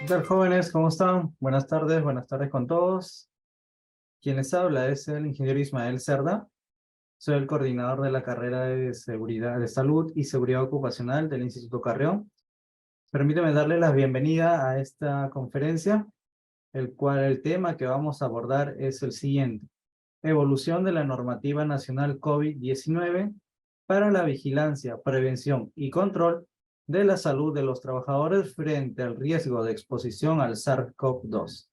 ¿Qué tal, jóvenes? ¿Cómo están? Buenas tardes con todos. Quien les habla es el ingeniero Ismael Cerda. Soy el coordinador de la carrera de Seguridad de Salud y Seguridad Ocupacional del Instituto Carrión. Permíteme darle la bienvenida a esta conferencia, el tema que vamos a abordar es el siguiente: evolución de la normativa nacional COVID-19 para la vigilancia, prevención y control de la salud de los trabajadores frente al riesgo de exposición al SARS-CoV-2.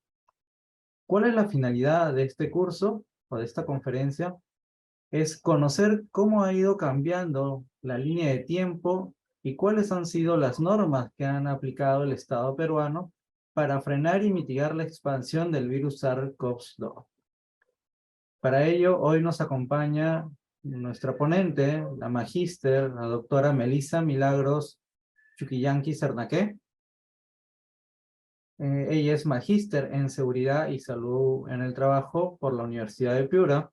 ¿Cuál es la finalidad de este curso o de esta conferencia? Es conocer cómo ha ido cambiando la línea de tiempo y cuáles han sido las normas que han aplicado el Estado peruano para frenar y mitigar la expansión del virus SARS-CoV-2. Para ello, hoy nos acompaña nuestra ponente, la magíster, la doctora Melissa Milagros Chuquillanqui Cernaque. Ella es magíster en Seguridad y Salud en el Trabajo por la Universidad de Piura,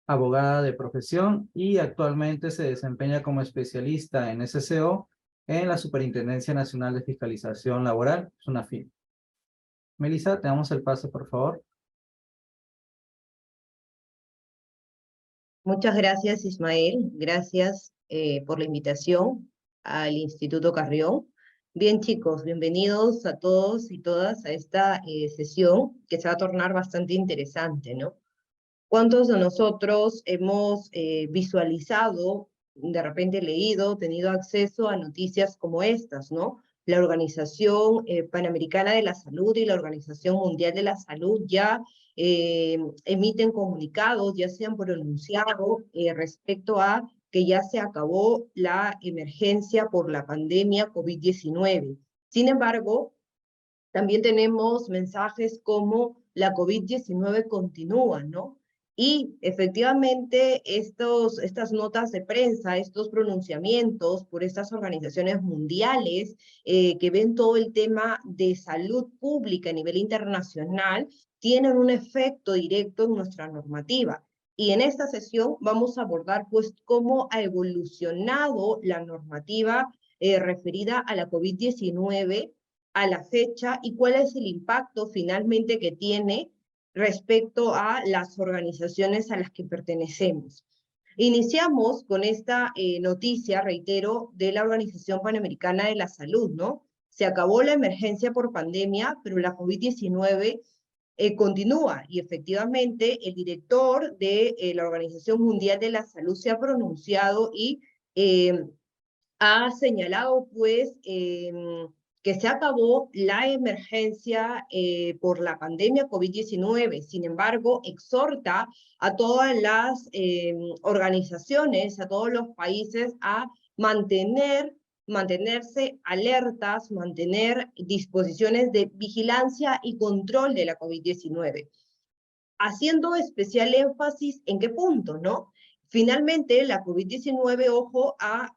abogada de profesión y actualmente se desempeña como especialista en SCO en la Superintendencia Nacional de Fiscalización Laboral, SUNAFIL. Melissa, te damos el pase, por favor. Muchas gracias, Ismael. Gracias por la invitación al Instituto Carrión. Bien, chicos, bienvenidos a todos y todas a esta sesión que se va a tornar bastante interesante, ¿no? ¿Cuántos de nosotros hemos visualizado, de repente leído, tenido acceso a noticias como estas, ¿no? La Organización Panamericana de la Salud y la Organización Mundial de la Salud ya emiten comunicados, ya se han pronunciado respecto a que ya se acabó la emergencia por la pandemia COVID-19. Sin embargo, también tenemos mensajes como la COVID-19 continúa, ¿no? Y efectivamente estas notas de prensa, estos pronunciamientos por estas organizaciones mundiales que ven todo el tema de salud pública a nivel internacional, tienen un efecto directo en nuestra normativa. Y en esta sesión vamos a abordar pues cómo ha evolucionado la normativa referida a la COVID-19 a la fecha y cuál es el impacto finalmente que tiene respecto a las organizaciones a las que pertenecemos. Iniciamos con esta noticia, reitero, de la Organización Panamericana de la Salud, ¿no? Se acabó la emergencia por pandemia, pero la COVID-19 continúa y efectivamente el director de la Organización Mundial de la Salud se ha pronunciado y ha señalado pues que se acabó la emergencia por la pandemia COVID-19. Sin embargo, exhorta a todas las organizaciones, a todos los países a mantenerse alertas, mantener disposiciones de vigilancia y control de la COVID-19. Haciendo especial énfasis en qué punto, ¿no? Finalmente, la COVID-19, ojo, ha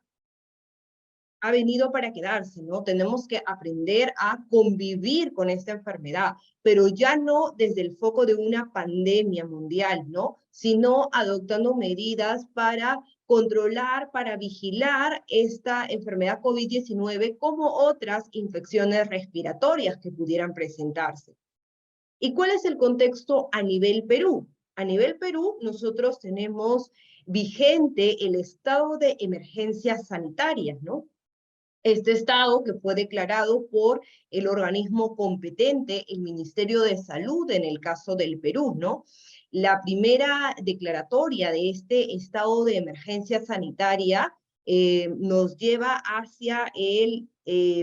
venido para quedarse, ¿no? Tenemos que aprender a convivir con esta enfermedad, pero ya no desde el foco de una pandemia mundial, ¿no? Sino adoptando medidas para controlar, para vigilar esta enfermedad COVID-19 como otras infecciones respiratorias que pudieran presentarse. ¿Y cuál es el contexto a nivel Perú? A nivel Perú, nosotros tenemos vigente el estado de emergencia sanitaria, ¿no? Este estado que fue declarado por el organismo competente, el Ministerio de Salud en el caso del Perú, ¿no? La primera declaratoria de este estado de emergencia sanitaria nos lleva hacia el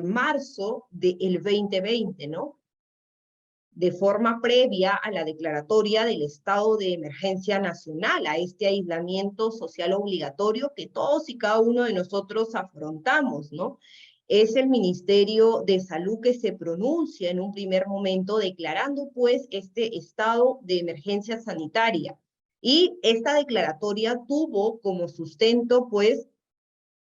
marzo del 2020, ¿no? De forma previa a la declaratoria del estado de emergencia nacional, a este aislamiento social obligatorio que todos y cada uno de nosotros afrontamos, ¿no? Es el Ministerio de Salud que se pronuncia en un primer momento declarando pues este estado de emergencia sanitaria. Y esta declaratoria tuvo como sustento pues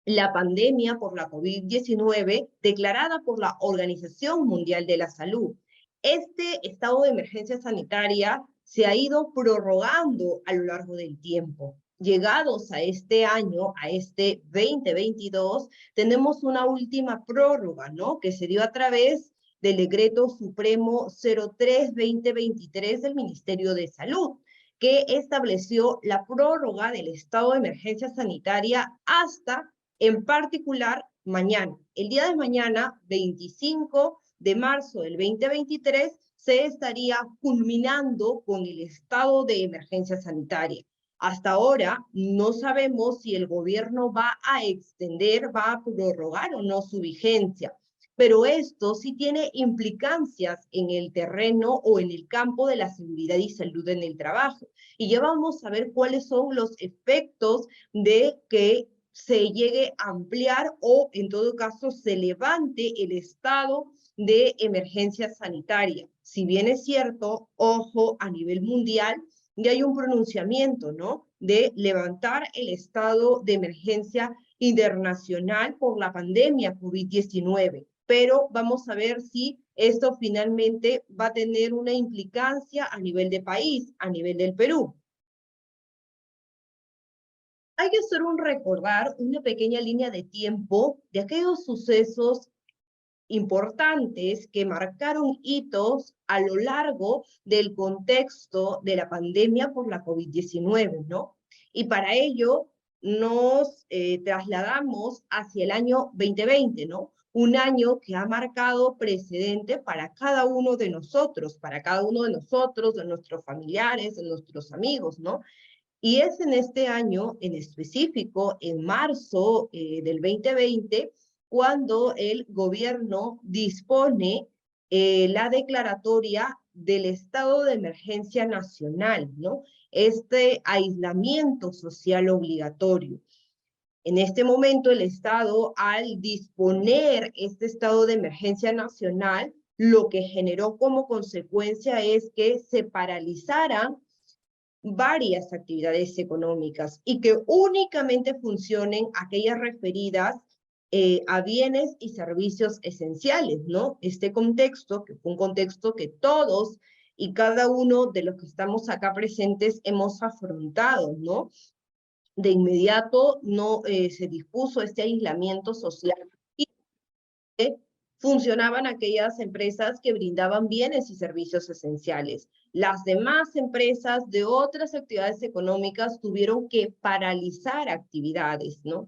la pandemia por la COVID-19 declarada por la Organización Mundial de la Salud. Este estado de emergencia sanitaria se ha ido prorrogando a lo largo del tiempo. Llegados a este año, a este 2022, tenemos una última prórroga, ¿no? Que se dio a través del Decreto Supremo 03-2023 del Ministerio de Salud, que estableció la prórroga del estado de emergencia sanitaria hasta, en particular, mañana. El día de mañana, 25 de marzo del 2023, se estaría culminando con el estado de emergencia sanitaria. Hasta ahora no sabemos si el gobierno va a extender, va a prorrogar o no su vigencia, pero esto sí tiene implicancias en el terreno o en el campo de la seguridad y salud en el trabajo. Y ya vamos a ver cuáles son los efectos de que se llegue a ampliar o en todo caso se levante el estado de emergencia sanitaria. Si bien es cierto, ojo, a nivel mundial, ya hay un pronunciamiento, ¿no?, de levantar el estado de emergencia internacional por la pandemia COVID-19. Pero vamos a ver si esto finalmente va a tener una implicancia a nivel de país, a nivel del Perú. Hay que hacer un recordar, una pequeña línea de tiempo de aquellos sucesos importantes que marcaron hitos a lo largo del contexto de la pandemia por la COVID-19, ¿no? Y para ello nos trasladamos hacia el año 2020, ¿no? Un año que ha marcado precedente para cada uno de nosotros, de nuestros familiares, de nuestros amigos, ¿no? Y es en este año, en específico, en marzo del 2020, cuando el gobierno dispone la declaratoria del estado de emergencia nacional, ¿no? Este aislamiento social obligatorio. En este momento, el Estado, al disponer este estado de emergencia nacional, lo que generó como consecuencia es que se paralizaran varias actividades económicas y que únicamente funcionen aquellas referidas a bienes y servicios esenciales, ¿no? Este contexto, que fue un contexto que todos y cada uno de los que estamos acá presentes hemos afrontado, ¿no? De inmediato no se dispuso este aislamiento social y funcionaban aquellas empresas que brindaban bienes y servicios esenciales. Las demás empresas de otras actividades económicas tuvieron que paralizar actividades, ¿no?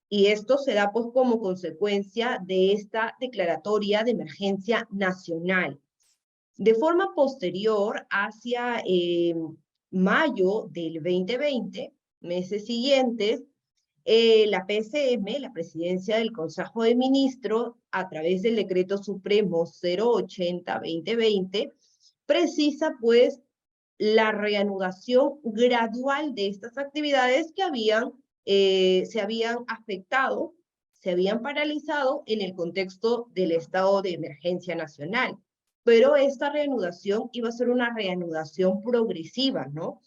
Y esto se da pues como consecuencia de esta declaratoria de emergencia nacional. De forma posterior, hacia mayo del 2020, meses siguientes, la PCM, la Presidencia del Consejo de Ministros, a través del Decreto Supremo 080-2020, precisa pues la reanudación gradual de estas actividades que se habían afectado, se habían paralizado en el contexto del estado de emergencia nacional. Pero esta reanudación iba a ser una reanudación progresiva, ¿no?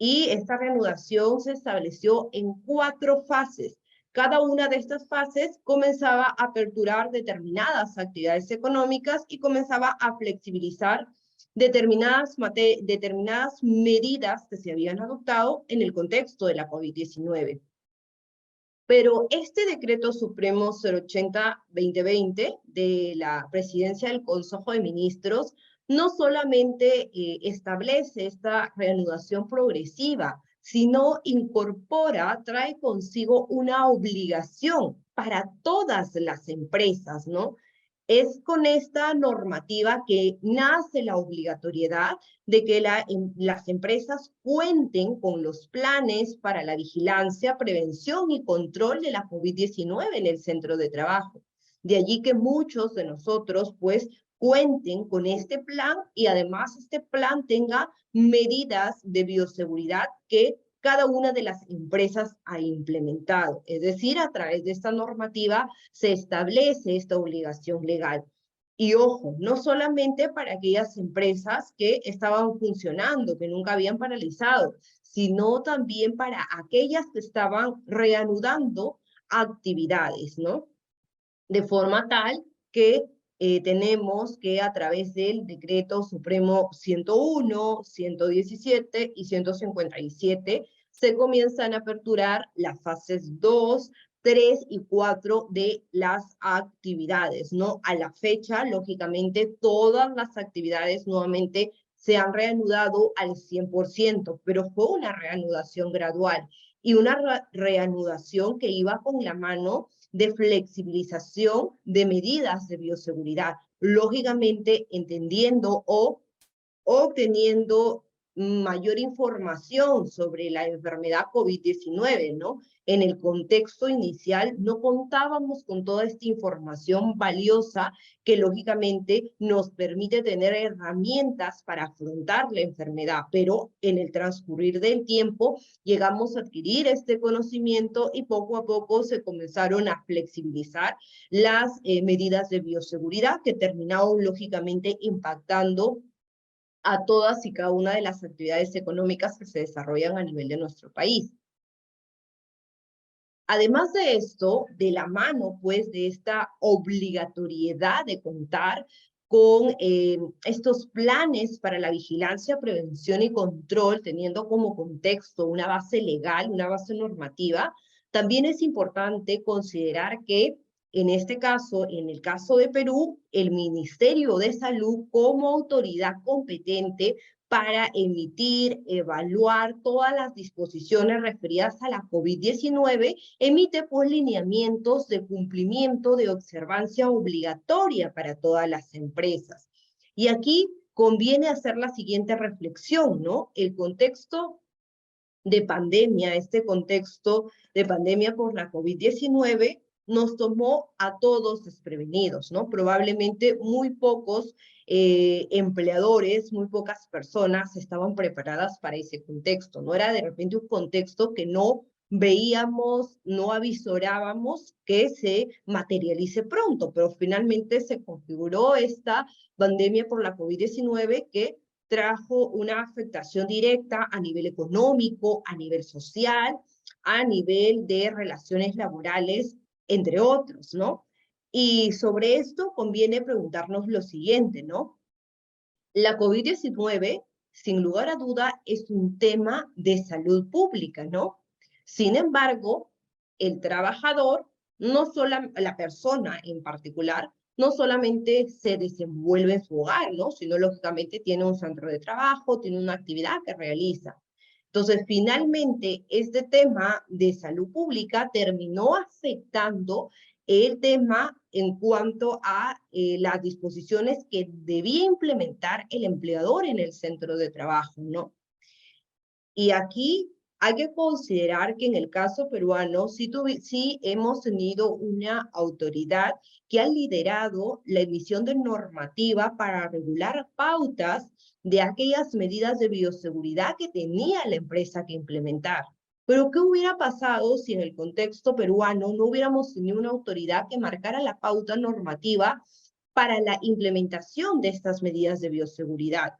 Y esta reanudación se estableció en 4 fases. Cada una de estas fases comenzaba a aperturar determinadas actividades económicas y comenzaba a flexibilizar determinadas medidas que se habían adoptado en el contexto de la COVID-19. Pero este Decreto Supremo 080-2020 de la Presidencia del Consejo de Ministros no solamente establece esta reanudación progresiva, sino incorpora, trae consigo una obligación para todas las empresas, ¿no? Es con esta normativa que nace la obligatoriedad de que las empresas cuenten con los planes para la vigilancia, prevención y control de la COVID-19 en el centro de trabajo. De allí que muchos de nosotros, pues, cuenten con este plan y además este plan tenga medidas de bioseguridad que cada una de las empresas ha implementado. Es decir, a través de esta normativa se establece esta obligación legal. Y ojo, no solamente para aquellas empresas que estaban funcionando, que nunca habían paralizado, sino también para aquellas que estaban reanudando actividades, ¿no? De forma tal que tenemos que a través del Decreto Supremo 101, 117 y 157 se comienzan a aperturar las fases 2, 3 y 4 de las actividades, ¿no? A la fecha, lógicamente, todas las actividades nuevamente se han reanudado al 100%, pero fue una reanudación gradual y una reanudación que iba con la mano de flexibilización de medidas de bioseguridad, lógicamente entendiendo o obteniendo mayor información sobre la enfermedad COVID-19, ¿no? En el contexto inicial no contábamos con toda esta información valiosa que lógicamente nos permite tener herramientas para afrontar la enfermedad, pero en el transcurrir del tiempo llegamos a adquirir este conocimiento y poco a poco se comenzaron a flexibilizar las medidas de bioseguridad que terminaron lógicamente impactando a todas y cada una de las actividades económicas que se desarrollan a nivel de nuestro país. Además de esto, de la mano, pues, de esta obligatoriedad de contar con estos planes para la vigilancia, prevención y control, teniendo como contexto una base legal, una base normativa, también es importante considerar que en este caso, en el caso de Perú, el Ministerio de Salud como autoridad competente para emitir, evaluar todas las disposiciones referidas a la COVID-19, emite pues lineamientos de cumplimiento de observancia obligatoria para todas las empresas. Y aquí conviene hacer la siguiente reflexión, ¿no? El contexto de pandemia, este contexto de pandemia por la COVID-19 nos tomó a todos desprevenidos, ¿no? Probablemente muy pocos empleadores, muy pocas personas estaban preparadas para ese contexto, ¿no? Era de repente un contexto que no veíamos, no avisorábamos que se materialice pronto, pero finalmente se configuró esta pandemia por la COVID-19 que trajo una afectación directa a nivel económico, a nivel social, a nivel de relaciones laborales, entre otros, ¿no? Y sobre esto conviene preguntarnos lo siguiente, ¿no? La COVID-19, sin lugar a duda, es un tema de salud pública, ¿no? Sin embargo, el trabajador, no solo la persona en particular, no solamente se desenvuelve en su hogar, ¿no? Sino lógicamente tiene un centro de trabajo, tiene una actividad que realiza. Entonces, finalmente, este tema de salud pública terminó afectando el tema en cuanto a las disposiciones que debía implementar el empleador en el centro de trabajo, ¿no? Y aquí hay que considerar que en el caso peruano sí hemos tenido una autoridad que ha liderado la emisión de normativa para regular pautas de aquellas medidas de bioseguridad que tenía la empresa que implementar. Pero ¿qué hubiera pasado si en el contexto peruano no hubiéramos tenido una autoridad que marcara la pauta normativa para la implementación de estas medidas de bioseguridad?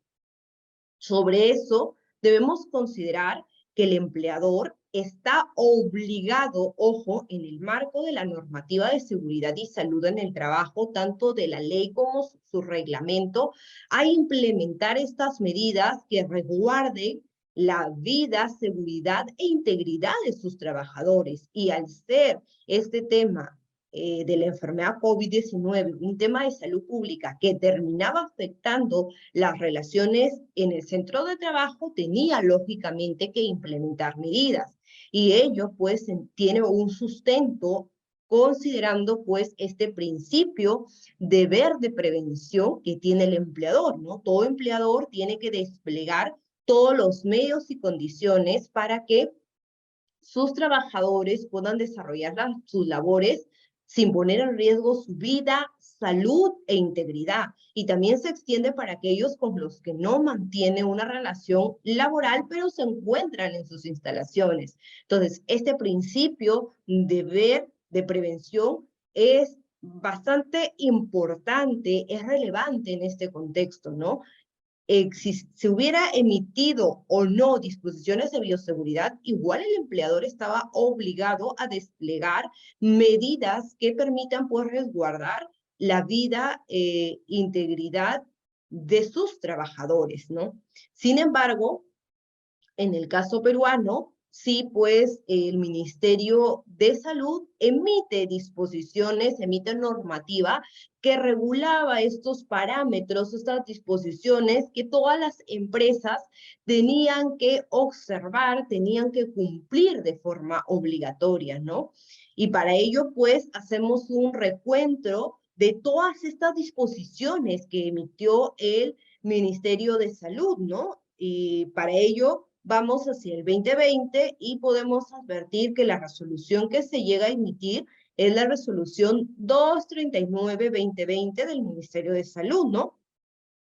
Sobre eso, debemos considerar que el empleador está obligado, ojo, en el marco de la normativa de seguridad y salud en el trabajo, tanto de la ley como su reglamento, a implementar estas medidas que resguarden la vida, seguridad e integridad de sus trabajadores. Y al ser este tema de la enfermedad COVID-19, un tema de salud pública que terminaba afectando las relaciones en el centro de trabajo, tenía lógicamente que implementar medidas. Y ello pues tiene un sustento considerando pues este principio deber de prevención que tiene el empleador, ¿no? Todo empleador tiene que desplegar todos los medios y condiciones para que sus trabajadores puedan desarrollar sus labores sin poner en riesgo su vida, salud e integridad. Y también se extiende para aquellos con los que no mantienen una relación laboral, pero se encuentran en sus instalaciones. Entonces, este principio de prevención es bastante importante, es relevante en este contexto, ¿no? Si se hubiera emitido o no disposiciones de bioseguridad, igual el empleador estaba obligado a desplegar medidas que permitan pues resguardar la vida, integridad de sus trabajadores, ¿no? Sin embargo, en el caso peruano, sí, pues el Ministerio de Salud emite disposiciones, emite normativa que regulaba estos parámetros, estas disposiciones que todas las empresas tenían que observar, tenían que cumplir de forma obligatoria, ¿no? Y para ello, pues, hacemos un recuento de todas estas disposiciones que emitió el Ministerio de Salud, ¿no? Y para ello vamos hacia el 2020 y podemos advertir que la resolución que se llega a emitir es la resolución 239-2020 del Ministerio de Salud, ¿no?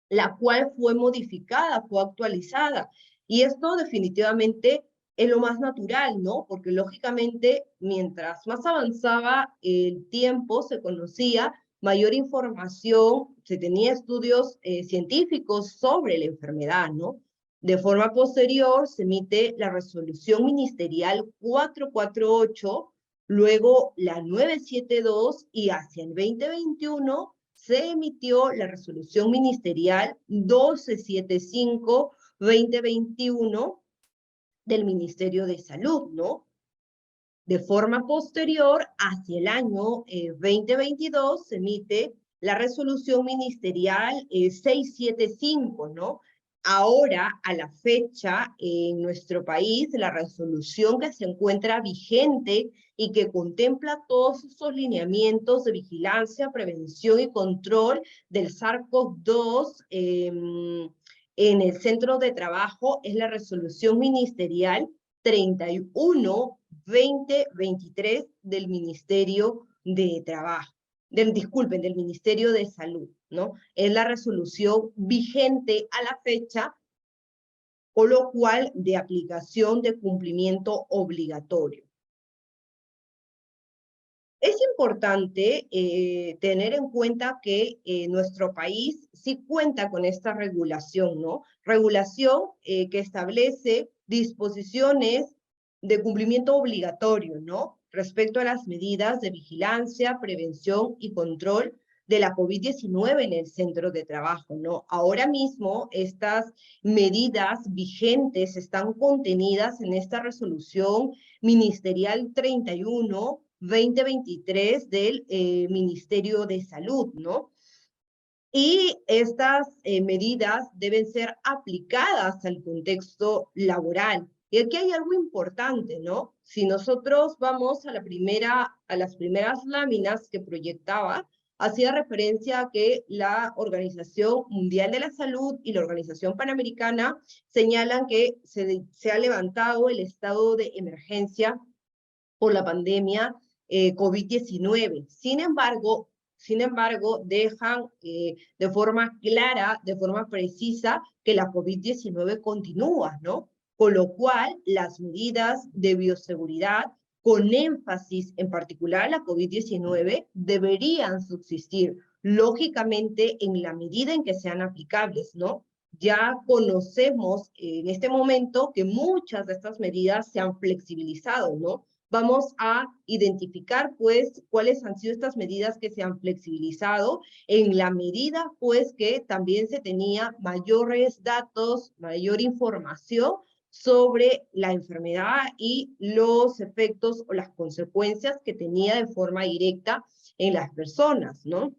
La cual fue modificada, fue actualizada. Y esto definitivamente es lo más natural, ¿no? Porque lógicamente, mientras más avanzaba el tiempo, se conocía mayor información, se tenía estudios científicos sobre la enfermedad, ¿no? De forma posterior, se emite la resolución ministerial 448, luego la 972 y hacia el 2021 se emitió la resolución ministerial 1275-2021 del Ministerio de Salud, ¿no? De forma posterior, hacia el año 2022, se emite la resolución ministerial 675, ¿no? Ahora, a la fecha, en nuestro país, la resolución que se encuentra vigente y que contempla todos estos lineamientos de vigilancia, prevención y control del SARS-CoV-2 en el centro de trabajo es la resolución ministerial 31-2023 del Ministerio de Trabajo, del Ministerio de Salud, ¿no? Es la resolución vigente a la fecha, con lo cual de aplicación de cumplimiento obligatorio. Es importante tener en cuenta que nuestro país sí cuenta con esta regulación, ¿no? Regulación que establece disposiciones de cumplimiento obligatorio, ¿no? Respecto a las medidas de vigilancia, prevención y control de la COVID-19 en el centro de trabajo, ¿no? Ahora mismo estas medidas vigentes están contenidas en esta resolución ministerial 31-2023 del Ministerio de Salud, ¿no? Y estas medidas deben ser aplicadas al contexto laboral. Y aquí hay algo importante, ¿no? Si nosotros vamos a las primeras láminas que proyectaba, hacía referencia a que la Organización Mundial de la Salud y la Organización Panamericana señalan que se ha levantado el estado de emergencia por la pandemia COVID-19. Sin embargo, dejan de forma clara, de forma precisa, que la COVID-19 continúa, ¿no? Con lo cual, las medidas de bioseguridad, con énfasis en particular la COVID-19, deberían subsistir, lógicamente, en la medida en que sean aplicables, ¿no? Ya conocemos en este momento que muchas de estas medidas se han flexibilizado, ¿no? Vamos a identificar, pues, cuáles han sido estas medidas que se han flexibilizado en la medida, pues, que también se tenía mayores datos, mayor información sobre la enfermedad y los efectos o las consecuencias que tenía de forma directa en las personas, ¿no?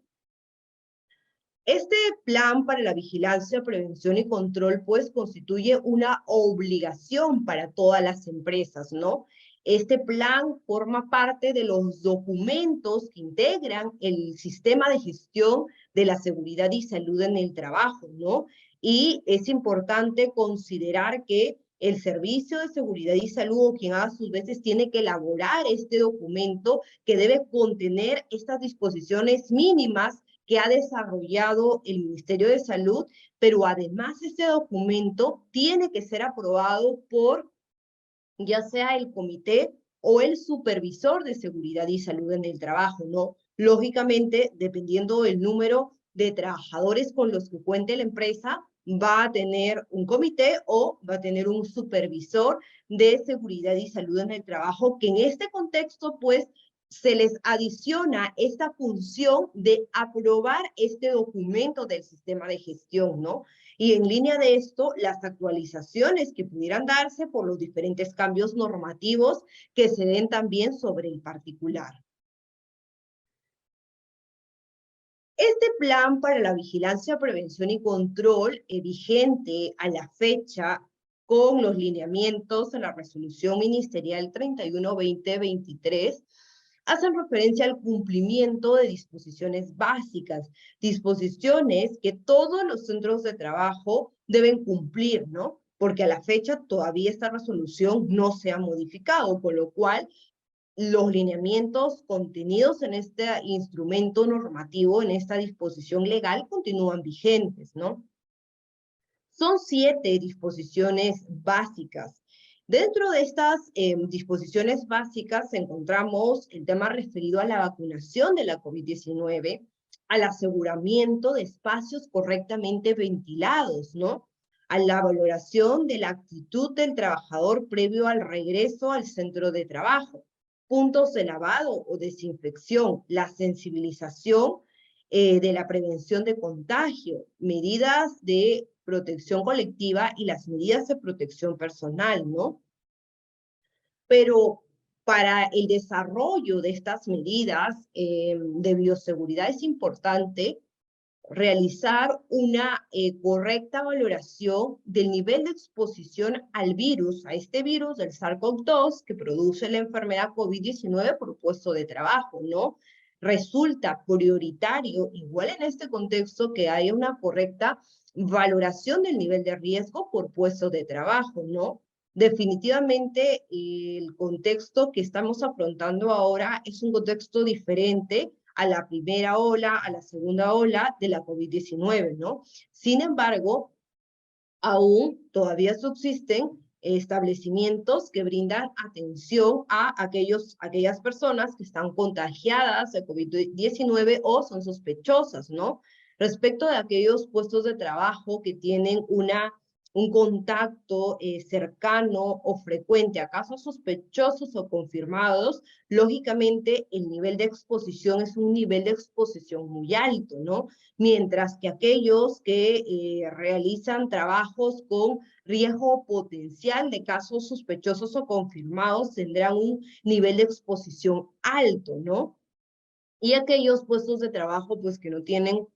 Este plan para la vigilancia, prevención y control, pues, constituye una obligación para todas las empresas, ¿no? Este plan forma parte de los documentos que integran el sistema de gestión de la seguridad y salud en el trabajo, ¿no? Y es importante considerar que el Servicio de Seguridad y Salud, o quien a sus veces tiene que elaborar este documento que debe contener estas disposiciones mínimas que ha desarrollado el Ministerio de Salud, pero además este documento tiene que ser aprobado por ya sea el comité o el supervisor de seguridad y salud en el trabajo, ¿no? Lógicamente, dependiendo del número de trabajadores con los que cuente la empresa, va a tener un comité o va a tener un supervisor de seguridad y salud en el trabajo, que en este contexto, pues, se les adiciona esta función de aprobar este documento del sistema de gestión, ¿no? Y en línea de esto, las actualizaciones que pudieran darse por los diferentes cambios normativos que se den también sobre el particular. Este plan para la vigilancia, prevención y control vigente a la fecha con los lineamientos de la resolución ministerial 31-2023 hacen referencia al cumplimiento de disposiciones básicas, disposiciones que todos los centros de trabajo deben cumplir, ¿no? Porque a la fecha todavía esta resolución no se ha modificado, con lo cual los lineamientos contenidos en este instrumento normativo, en esta disposición legal, continúan vigentes, ¿no? Son 7 disposiciones básicas. Dentro de estas disposiciones básicas encontramos el tema referido a la vacunación de la COVID-19, al aseguramiento de espacios correctamente ventilados, ¿no? A la valoración de la actitud del trabajador previo al regreso al centro de trabajo, puntos de lavado o desinfección, la sensibilización de la prevención de contagio, medidas de protección colectiva y las medidas de protección personal, ¿no? Pero para el desarrollo de estas medidas de bioseguridad es importante realizar una correcta valoración del nivel de exposición al virus, a este virus del SARS-CoV-2 que produce la enfermedad COVID-19 por puesto de trabajo, ¿no? Resulta prioritario, igual en este contexto, que haya una correcta valoración del nivel de riesgo por puesto de trabajo, ¿no? Definitivamente el contexto que estamos afrontando ahora es un contexto diferente a la primera ola, a la segunda ola de la COVID-19, ¿no? Sin embargo, aún todavía subsisten establecimientos que brindan atención a aquellas personas que están contagiadas de COVID-19 o son sospechosas, ¿no? Respecto de aquellos puestos de trabajo que tienen un contacto cercano o frecuente a casos sospechosos o confirmados, lógicamente el nivel de exposición es un nivel de exposición muy alto, ¿no? Mientras que aquellos que realizan trabajos con riesgo potencial de casos sospechosos o confirmados tendrán un nivel de exposición alto, ¿no? Y aquellos puestos de trabajo pues que no tienen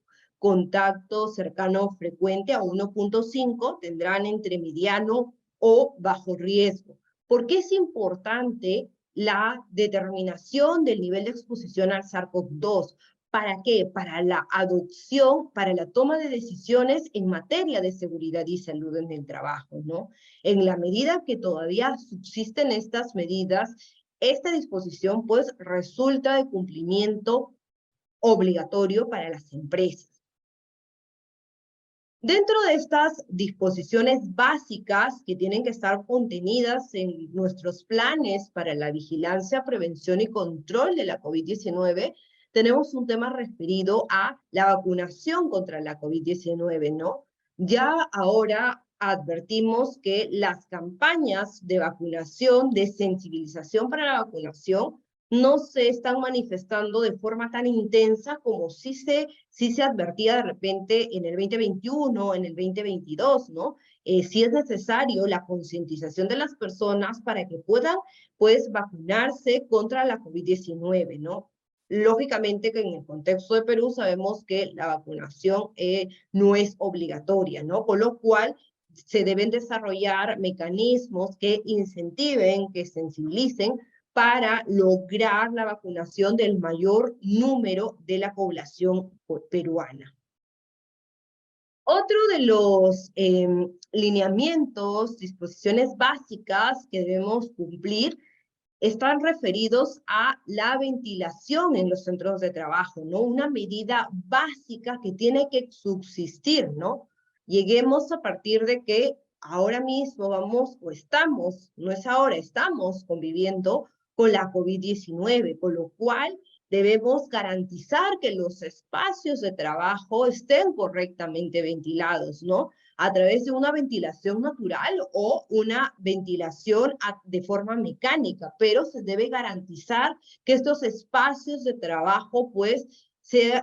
contacto cercano o frecuente a 1.5 tendrán entre mediano o bajo riesgo. ¿Por qué es importante la determinación del nivel de exposición al SARS-CoV-2? ¿Para qué? Para la adopción, para la toma de decisiones en materia de seguridad y salud en el trabajo, ¿no? En la medida que todavía subsisten estas medidas, esta disposición pues resulta de cumplimiento obligatorio para las empresas. Dentro de estas disposiciones básicas que tienen que estar contenidas en nuestros planes para la vigilancia, prevención y control de la COVID-19, tenemos un tema referido a la vacunación contra la COVID-19, ¿no? Ya ahora advertimos que las campañas de vacunación, de sensibilización para la vacunación, no se están manifestando de forma tan intensa como sí se advertía de repente en el 2021, en el 2022, ¿no? Sí es necesario la concientización de las personas para que puedan, pues, vacunarse contra la COVID-19, ¿no? Lógicamente que en el contexto de Perú sabemos que la vacunación no es obligatoria, ¿no? Con lo cual se deben desarrollar mecanismos que incentiven, que sensibilicen para lograr la vacunación del mayor número de la población peruana. Otro de los lineamientos, disposiciones básicas que debemos cumplir están referidos a la ventilación en los centros de trabajo, ¿no? Una medida básica que tiene que subsistir, ¿no? Lleguemos a partir de que ahora mismo vamos, o estamos, no es ahora, estamos conviviendo con la COVID-19, con lo cual debemos garantizar que los espacios de trabajo estén correctamente ventilados, ¿no? A través de una ventilación natural o una ventilación de forma mecánica, pero se debe garantizar que estos espacios de trabajo pues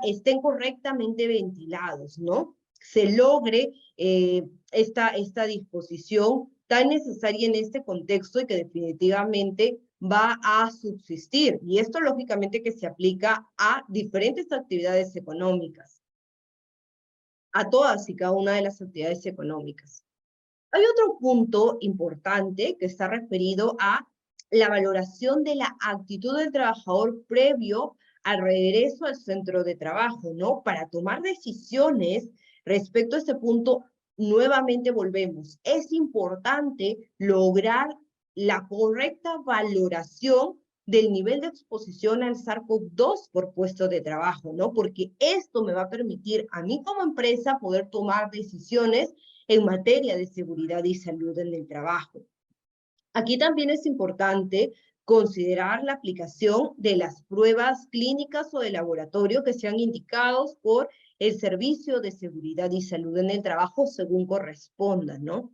estén correctamente ventilados, ¿no? se logre esta disposición tan necesaria en este contexto y que definitivamente va a subsistir. Y esto lógicamente que se aplica a diferentes actividades económicas, a todas y cada una de las actividades económicas. Hay otro punto importante que está referido a la valoración de la actitud del trabajador previo al regreso al centro de trabajo, ¿no? Para tomar decisiones respecto a este punto, nuevamente volvemos. Es importante lograr la correcta valoración del nivel de exposición al SARS-CoV-2 por puesto de trabajo, ¿no? Porque esto me va a permitir a mí como empresa poder tomar decisiones en materia de seguridad y salud en el trabajo. Aquí también es importante considerar la aplicación de las pruebas clínicas o de laboratorio que sean indicados por el Servicio de Seguridad y Salud en el Trabajo según corresponda, ¿no?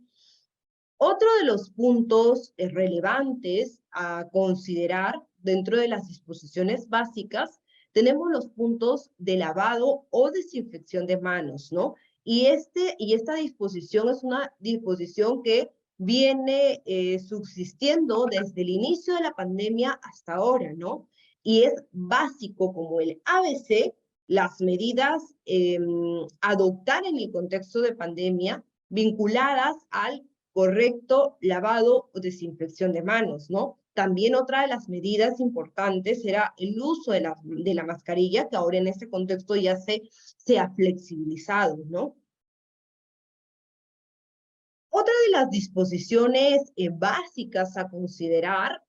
Otro de los puntos relevantes a considerar dentro de las disposiciones básicas, tenemos los puntos de lavado o desinfección de manos, ¿no? Y esta disposición es una disposición que viene subsistiendo desde el inicio de la pandemia hasta ahora, ¿no? Y es básico como el ABC, las medidas adoptar en el contexto de pandemia vinculadas al correcto lavado o desinfección de manos, ¿no? También otra de las medidas importantes era el uso de la mascarilla, que ahora en este contexto ya se ha flexibilizado, ¿no? Otra de las disposiciones básicas a considerar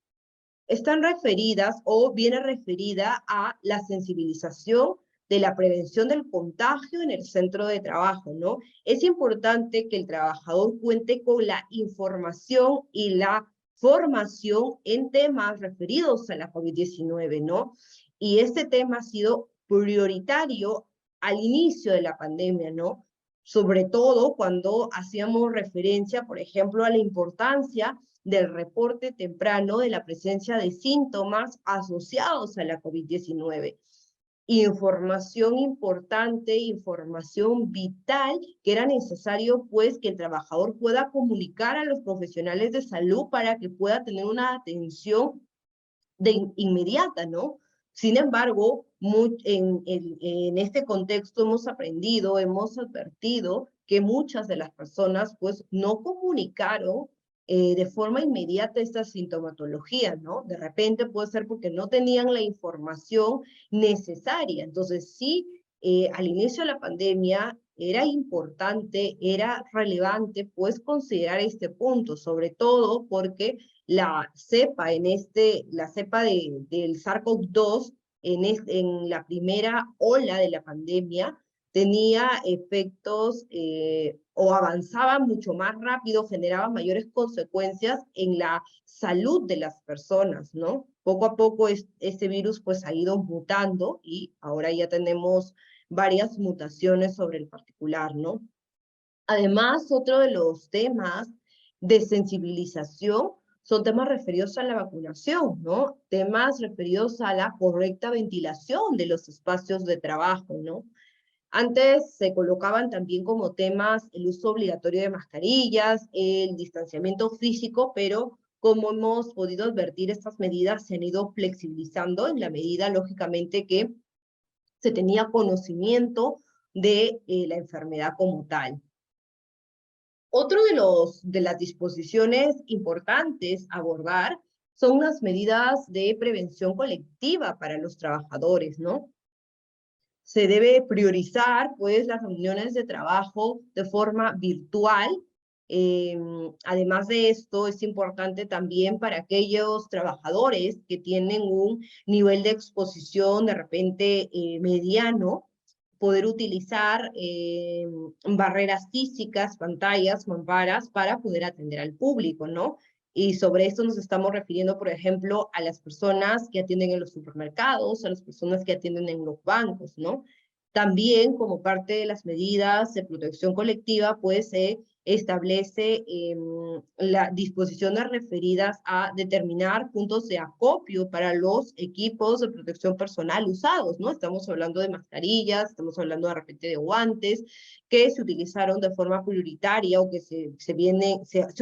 están referidas o viene referida a la sensibilización de la prevención del contagio en el centro de trabajo, ¿no? Es importante que el trabajador cuente con la información y la formación en temas referidos a la COVID-19, ¿no? Y este tema ha sido prioritario al inicio de la pandemia, ¿no? Sobre todo cuando hacíamos referencia, por ejemplo, a la importancia del reporte temprano de la presencia de síntomas asociados a la COVID-19. Información importante, información vital, que era necesario pues que el trabajador pueda comunicar a los profesionales de salud para que pueda tener una atención inmediata, ¿no? Sin embargo, en este contexto hemos aprendido, hemos advertido que muchas de las personas pues no comunicaron de forma inmediata esta sintomatología, ¿no? De repente puede ser porque no tenían la información necesaria. Entonces, sí, al inicio de la pandemia era importante, era relevante, pues, considerar este punto, sobre todo porque la cepa del SARS-CoV-2 en la primera ola de la pandemia tenía efectos o avanzaba mucho más rápido, generaba mayores consecuencias en la salud de las personas, ¿no? Poco a poco este virus pues ha ido mutando y ahora ya tenemos varias mutaciones sobre el particular, ¿no? Además, otro de los temas de sensibilización son temas referidos a la vacunación, ¿no? Temas referidos a la correcta ventilación de los espacios de trabajo, ¿no? Antes se colocaban también como temas el uso obligatorio de mascarillas, el distanciamiento físico, pero como hemos podido advertir, estas medidas se han ido flexibilizando en la medida, lógicamente, que se tenía conocimiento de la enfermedad como tal. Otro de las disposiciones importantes a abordar son las medidas de prevención colectiva para los trabajadores, ¿no? Se debe priorizar, pues, las reuniones de trabajo de forma virtual. Además de esto, es importante también para aquellos trabajadores que tienen un nivel de exposición de repente mediano, poder utilizar barreras físicas, pantallas, mamparas, para poder atender al público, ¿no? Y sobre esto nos estamos refiriendo, por ejemplo, a las personas que atienden en los supermercados, a las personas que atienden en los bancos, ¿no? También, como parte de las medidas de protección colectiva, pues se establece las disposiciones referidas a determinar puntos de acopio para los equipos de protección personal usados, ¿no? Estamos hablando de mascarillas, estamos hablando de repente de guantes que se utilizaron de forma prioritaria o que se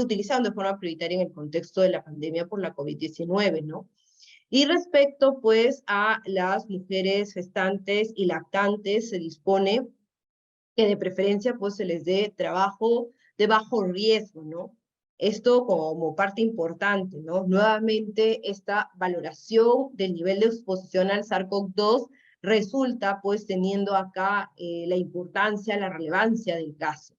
utilizaron de forma prioritaria en el contexto de la pandemia por la COVID-19, ¿no? Y respecto, pues, a las mujeres gestantes y lactantes, se dispone que de preferencia, pues, se les dé trabajo de bajo riesgo, ¿no? Esto como parte importante, ¿no? Nuevamente, esta valoración del nivel de exposición al SARS-CoV-2 resulta, pues, teniendo acá la importancia, la relevancia del caso.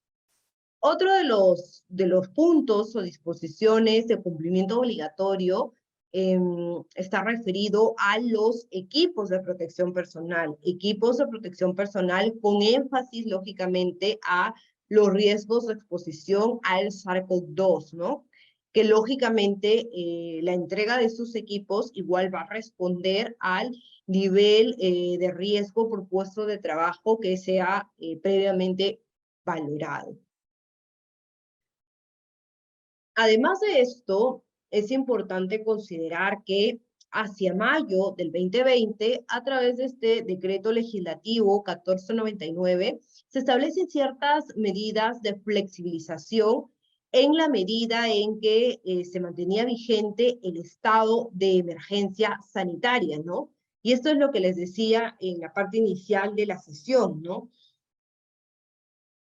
Otro de los puntos o disposiciones de cumplimiento obligatorio está referido a los equipos de protección personal con énfasis, lógicamente, a los riesgos de exposición al SARS-CoV-2, ¿no? Que lógicamente la entrega de estos equipos igual va a responder al nivel de riesgo por puesto de trabajo que sea previamente valorado. Además de esto, es importante considerar que hacia mayo del 2020, a través de este decreto legislativo 1499, se establecen ciertas medidas de flexibilización en la medida en que se mantenía vigente el estado de emergencia sanitaria, ¿no? Y esto es lo que les decía en la parte inicial de la sesión, ¿no?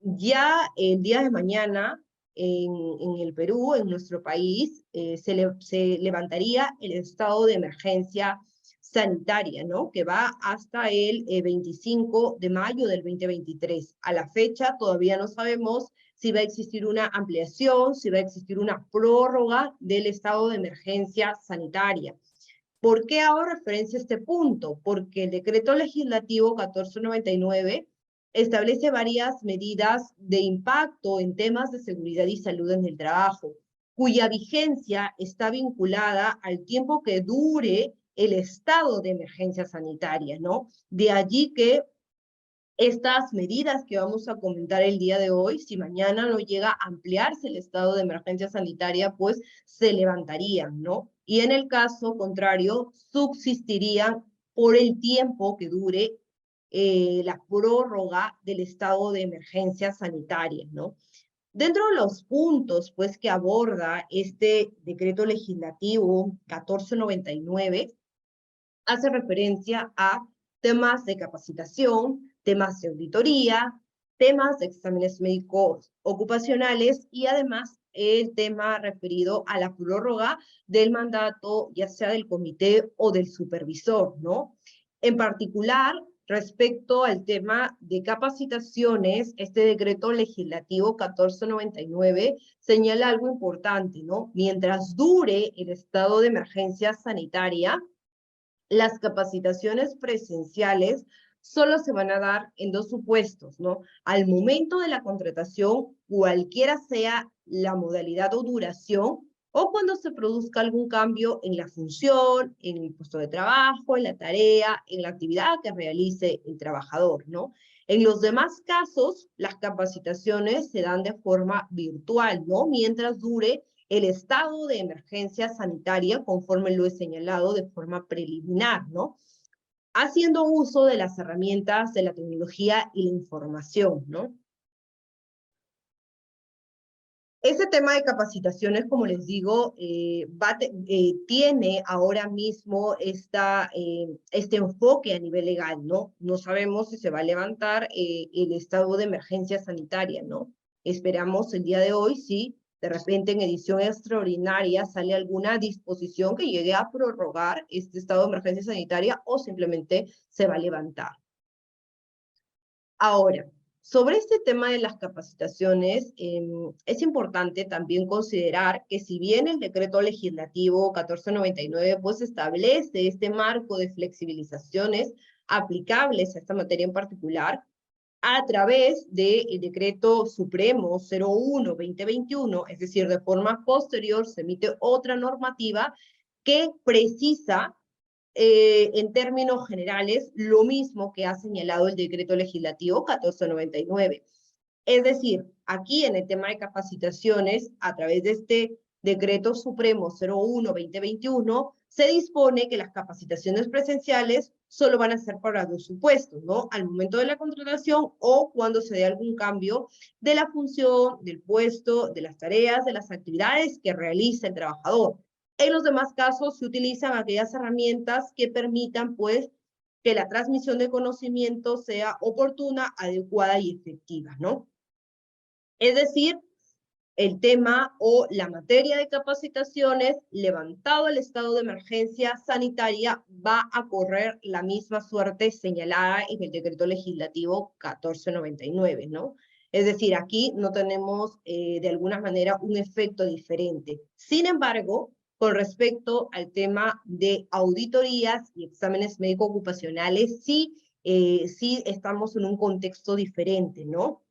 Ya el día de mañana, en el Perú, en nuestro país, se levantaría el estado de emergencia sanitaria, ¿no? Que va hasta el 25 de mayo del 2023. A la fecha todavía no sabemos si va a existir una ampliación, si va a existir una prórroga del estado de emergencia sanitaria. ¿Por qué hago referencia a este punto? Porque el decreto legislativo 1499 establece varias medidas de impacto en temas de seguridad y salud en el trabajo, cuya vigencia está vinculada al tiempo que dure el estado de emergencia sanitaria, ¿no? De allí que estas medidas que vamos a comentar el día de hoy, si mañana no llega a ampliarse el estado de emergencia sanitaria, pues se levantarían, ¿no? Y en el caso contrario, subsistirían por el tiempo que dure la prórroga del estado de emergencia sanitaria, ¿no? Dentro de los puntos, pues, que aborda este decreto legislativo 1499, hace referencia a temas de capacitación, temas de auditoría, temas de exámenes médicos ocupacionales y además el tema referido a la prórroga del mandato, ya sea del comité o del supervisor, ¿no? En particular, respecto al tema de capacitaciones, este decreto legislativo 1499 señala algo importante, ¿no? Mientras dure el estado de emergencia sanitaria, las capacitaciones presenciales solo se van a dar en dos supuestos, ¿no? Al momento de la contratación, cualquiera sea la modalidad o duración, o cuando se produzca algún cambio en la función, en el puesto de trabajo, en la tarea, en la actividad que realice el trabajador, ¿no? En los demás casos, las capacitaciones se dan de forma virtual, ¿no? Mientras dure el estado de emergencia sanitaria, conforme lo he señalado de forma preliminar, ¿no? Haciendo uso de las herramientas de la tecnología y la información, ¿no? Ese tema de capacitaciones, como les digo, tiene ahora mismo este enfoque a nivel legal, ¿no? No sabemos si se va a levantar el estado de emergencia sanitaria, ¿no? Esperamos el día de hoy, si de repente en edición extraordinaria sale alguna disposición que llegue a prorrogar este estado de emergencia sanitaria o simplemente se va a levantar. Ahora, sobre este tema de las capacitaciones, es importante también considerar que si bien el decreto legislativo 1499 pues establece este marco de flexibilizaciones aplicables a esta materia en particular, a través del decreto supremo 01-2021, es decir, de forma posterior se emite otra normativa que precisa en términos generales lo mismo que ha señalado el decreto legislativo 1499. Es decir, aquí en el tema de capacitaciones, a través de este Decreto Supremo 01-2021, se dispone que las capacitaciones presenciales solo van a ser para 2 supuestos, ¿no? Al momento de la contratación o cuando se dé algún cambio de la función, del puesto, de las tareas, de las actividades que realiza el trabajador. En los demás casos se utilizan aquellas herramientas que permitan, pues, que la transmisión de conocimiento sea oportuna, adecuada y efectiva, ¿no? Es decir, el tema o la materia de capacitaciones, levantado el estado de emergencia sanitaria, va a correr la misma suerte señalada en el decreto legislativo 1499, ¿no? Es decir, aquí no tenemos de alguna manera un efecto diferente. Sin embargo, con respecto al tema de auditorías y exámenes médico-ocupacionales, sí estamos en un contexto diferente, ¿no?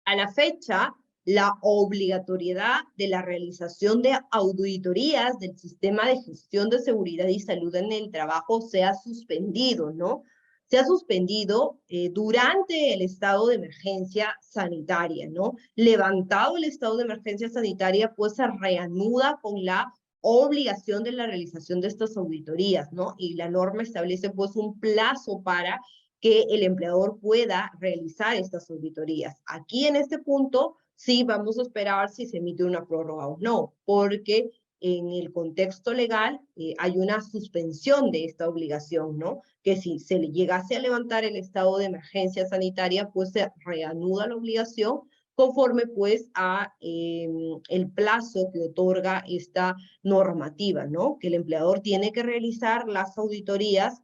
A la fecha, la obligatoriedad de la realización de auditorías del sistema de gestión de seguridad y salud en el trabajo se ha suspendido, ¿no? Se ha suspendido durante el estado de emergencia sanitaria, ¿no? Levantado el estado de emergencia sanitaria, pues se reanuda con la obligación de la realización de estas auditorías, ¿no? Y la norma establece pues un plazo para que el empleador pueda realizar estas auditorías. Aquí en este punto sí vamos a esperar si se emite una prórroga o no, porque en el contexto legal hay una suspensión de esta obligación, ¿no? Que si se le llegase a levantar el estado de emergencia sanitaria, pues se reanuda la obligación conforme pues a el plazo que otorga esta normativa, ¿no? Que el empleador tiene que realizar las auditorías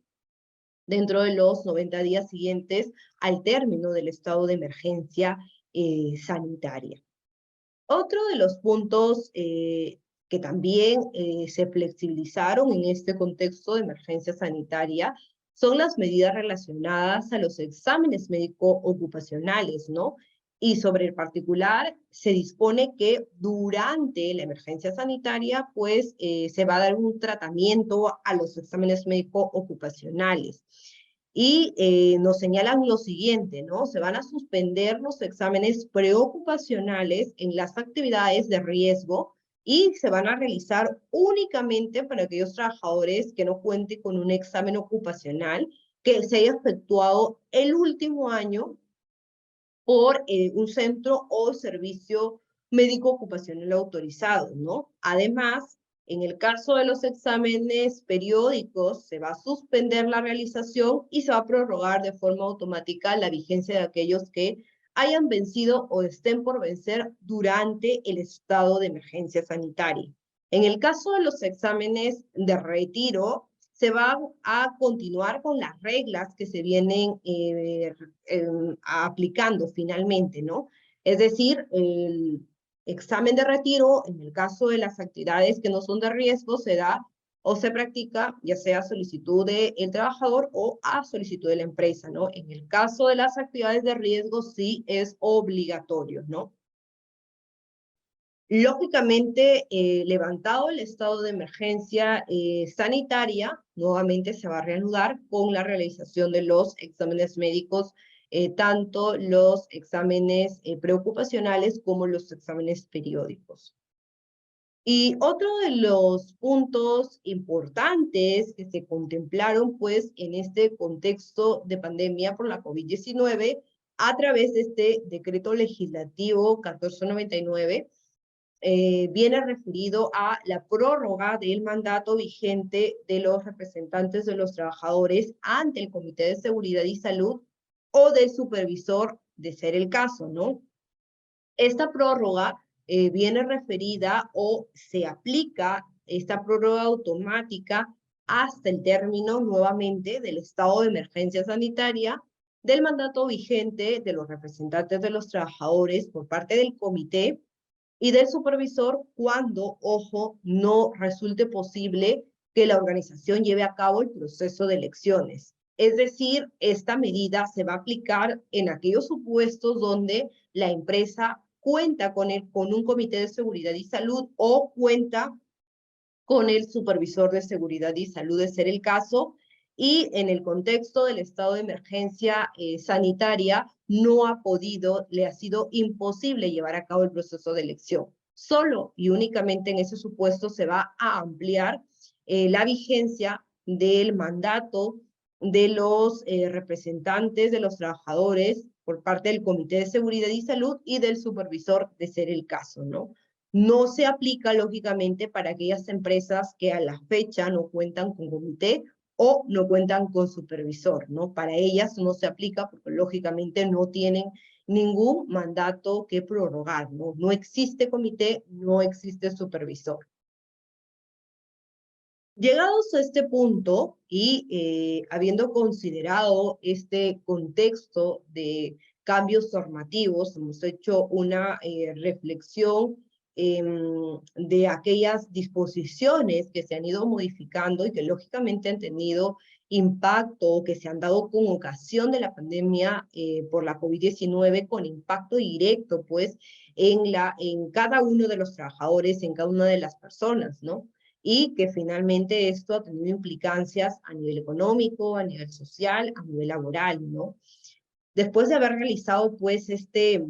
dentro de los 90 días siguientes al término del estado de emergencia sanitaria. Otro de los puntos que también se flexibilizaron en este contexto de emergencia sanitaria son las medidas relacionadas a los exámenes médico-ocupacionales, ¿no? Y sobre el particular, se dispone que durante la emergencia sanitaria, pues, se va a dar un tratamiento a los exámenes médico-ocupacionales. Y nos señalan lo siguiente, ¿no? Se van a suspender los exámenes preocupacionales en las actividades de riesgo y se van a realizar únicamente para aquellos trabajadores que no cuenten con un examen ocupacional que se haya efectuado el último año por un centro o servicio médico ocupacional autorizado, ¿no? Además, en el caso de los exámenes periódicos, se va a suspender la realización y se va a prorrogar de forma automática la vigencia de aquellos que hayan vencido o estén por vencer durante el estado de emergencia sanitaria. En el caso de los exámenes de retiro, se va a continuar con las reglas que se vienen aplicando finalmente, ¿no? Es decir, el examen de retiro, en el caso de las actividades que no son de riesgo, se da o se practica ya sea a solicitud del trabajador o a solicitud de la empresa, ¿no? En el caso de las actividades de riesgo sí es obligatorio, ¿no? Lógicamente, levantado el estado de emergencia sanitaria, nuevamente se va a reanudar con la realización de los exámenes médicos, tanto los exámenes preocupacionales como los exámenes periódicos. Y otro de los puntos importantes que se contemplaron, pues, en este contexto de pandemia por la COVID-19, a través de este decreto legislativo 1499, viene referido a la prórroga del mandato vigente de los representantes de los trabajadores ante el Comité de Seguridad y Salud o del supervisor, de ser el caso, ¿no? Esta prórroga viene referida o se aplica esta prórroga automática hasta el término nuevamente del estado de emergencia sanitaria, del mandato vigente de los representantes de los trabajadores por parte del comité y del supervisor cuando, ojo, no resulte posible que la organización lleve a cabo el proceso de elecciones. Es decir, esta medida se va a aplicar en aquellos supuestos donde la empresa cuenta con un comité de seguridad y salud o cuenta con el supervisor de seguridad y salud, de ser el caso, y en el contexto del estado de emergencia sanitaria no ha podido, le ha sido imposible llevar a cabo el proceso de elección. Solo y únicamente en ese supuesto se va a ampliar la vigencia del mandato de los representantes de los trabajadores por parte del Comité de Seguridad y Salud y del supervisor, de ser el caso, ¿no? No se aplica, lógicamente, para aquellas empresas que a la fecha no cuentan con comité o no cuentan con supervisor, ¿no? Para ellas no se aplica porque, lógicamente, no tienen ningún mandato que prorrogar, ¿no? No existe comité, no existe supervisor. Llegados a este punto y habiendo considerado este contexto de cambios normativos, hemos hecho una reflexión de aquellas disposiciones que se han ido modificando y que lógicamente han tenido impacto, que se han dado con ocasión de la pandemia por la COVID-19, con impacto directo, pues, en cada uno de los trabajadores, en cada una de las personas, ¿no? Y que finalmente esto ha tenido implicancias a nivel económico, a nivel social, a nivel laboral, ¿no? Después de haber realizado, pues, este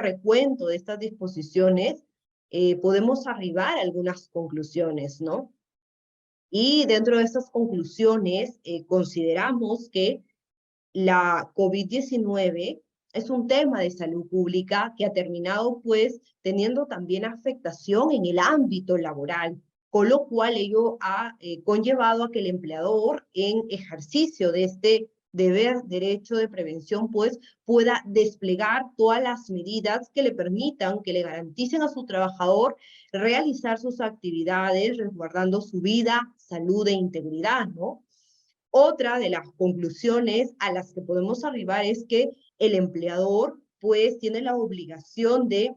recuento de estas disposiciones, podemos arribar a algunas conclusiones, ¿no? Y dentro de estas conclusiones, consideramos que la COVID-19 es un tema de salud pública que ha terminado, pues, teniendo también afectación en el ámbito laboral, con lo cual ello ha conllevado a que el empleador, en ejercicio de este deber, derecho de prevención, pues, pueda desplegar todas las medidas que le permitan, que le garanticen a su trabajador realizar sus actividades, resguardando su vida, salud e integridad, ¿no? Otra de las conclusiones a las que podemos arribar es que el empleador, pues, tiene la obligación de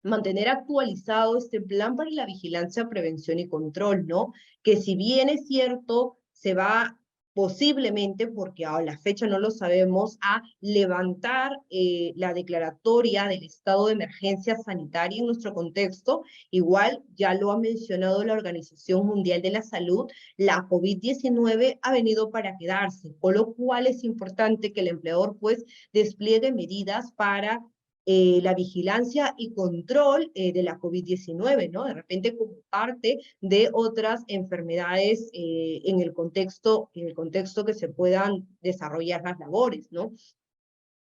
mantener actualizado este plan para la vigilancia, prevención y control, ¿no? Que si bien es cierto, se va posiblemente, porque a la fecha no lo sabemos, a levantar la declaratoria del estado de emergencia sanitaria en nuestro contexto. Igual, ya lo ha mencionado la Organización Mundial de la Salud, la COVID-19 ha venido para quedarse, con lo cual es importante que el empleador, pues, despliegue medidas para la vigilancia y control de la COVID-19, ¿no? De repente como parte de otras enfermedades en el contexto que se puedan desarrollar las labores, ¿no?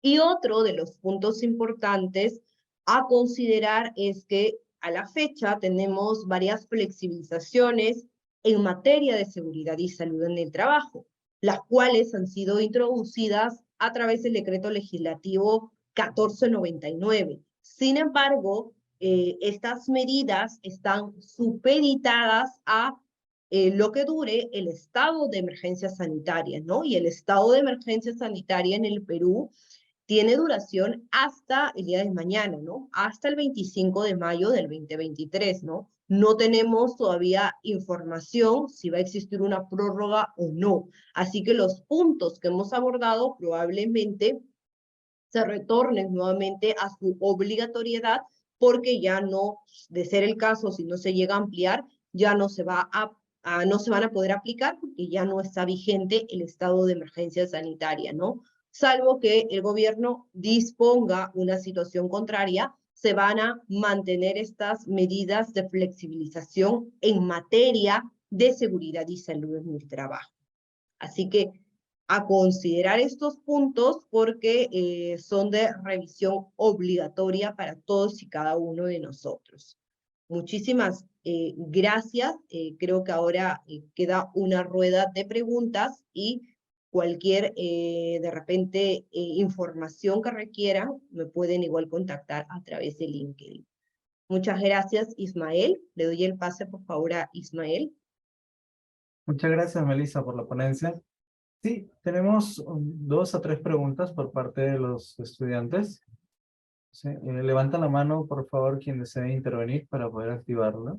Y otro de los puntos importantes a considerar es que a la fecha tenemos varias flexibilizaciones en materia de seguridad y salud en el trabajo, las cuales han sido introducidas a través del decreto legislativo 1499. Sin embargo, estas medidas están supeditadas a lo que dure el estado de emergencia sanitaria, ¿no? Y el estado de emergencia sanitaria en el Perú tiene duración hasta el día de mañana, ¿no? Hasta el 25 de mayo del 2023, ¿no? No tenemos todavía información si va a existir una prórroga o no. Así que los puntos que hemos abordado probablemente se retornen nuevamente a su obligatoriedad, porque ya no, de ser el caso, si no se llega a ampliar, ya no se va no se van a poder aplicar porque ya no está vigente el estado de emergencia sanitaria, ¿no? Salvo que el gobierno disponga una situación contraria, se van a mantener estas medidas de flexibilización en materia de seguridad y salud en el trabajo. Así que a considerar estos puntos porque son de revisión obligatoria para todos y cada uno de nosotros. Muchísimas gracias. Creo que ahora queda una rueda de preguntas y cualquier, de repente, información que requieran, me pueden igual contactar a través de LinkedIn. Muchas gracias, Ismael. Le doy el pase, por favor, a Ismael. Muchas gracias, Melissa, por la ponencia. Sí, tenemos 2 a 3 preguntas por parte de los estudiantes. Sí, levanta la mano, por favor, quien desee intervenir para poder activarla.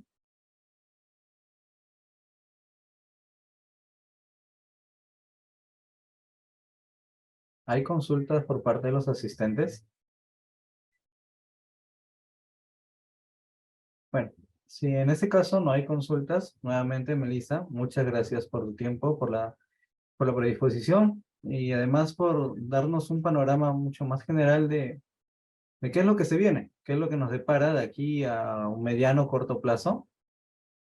¿Hay consultas por parte de los asistentes? Bueno, Si en este caso no hay consultas, nuevamente, Melissa, muchas gracias por tu tiempo, por la predisposición y además por darnos un panorama mucho más general de qué es lo que se viene, qué es lo que nos depara de aquí a un mediano corto plazo.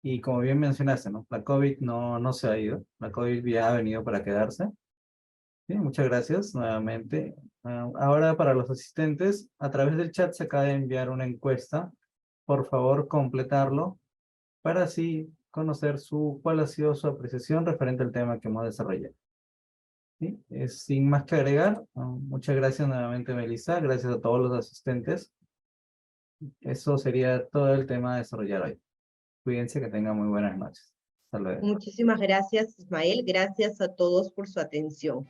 Y como bien mencionaste, ¿no? La COVID no se ha ido, la COVID ya ha venido para quedarse. Sí, muchas gracias nuevamente. Ahora para los asistentes, a través del chat se acaba de enviar una encuesta. Por favor, completarlo para así conocer cuál ha sido su apreciación referente al tema que hemos desarrollado. ¿Sí? Sin más que agregar, muchas gracias nuevamente, Melissa. Gracias a todos los asistentes. Eso sería todo el tema a desarrollar hoy. Cuídense, que tengan muy buenas noches. Hasta luego. Muchísimas gracias, Ismael. Gracias a todos por su atención.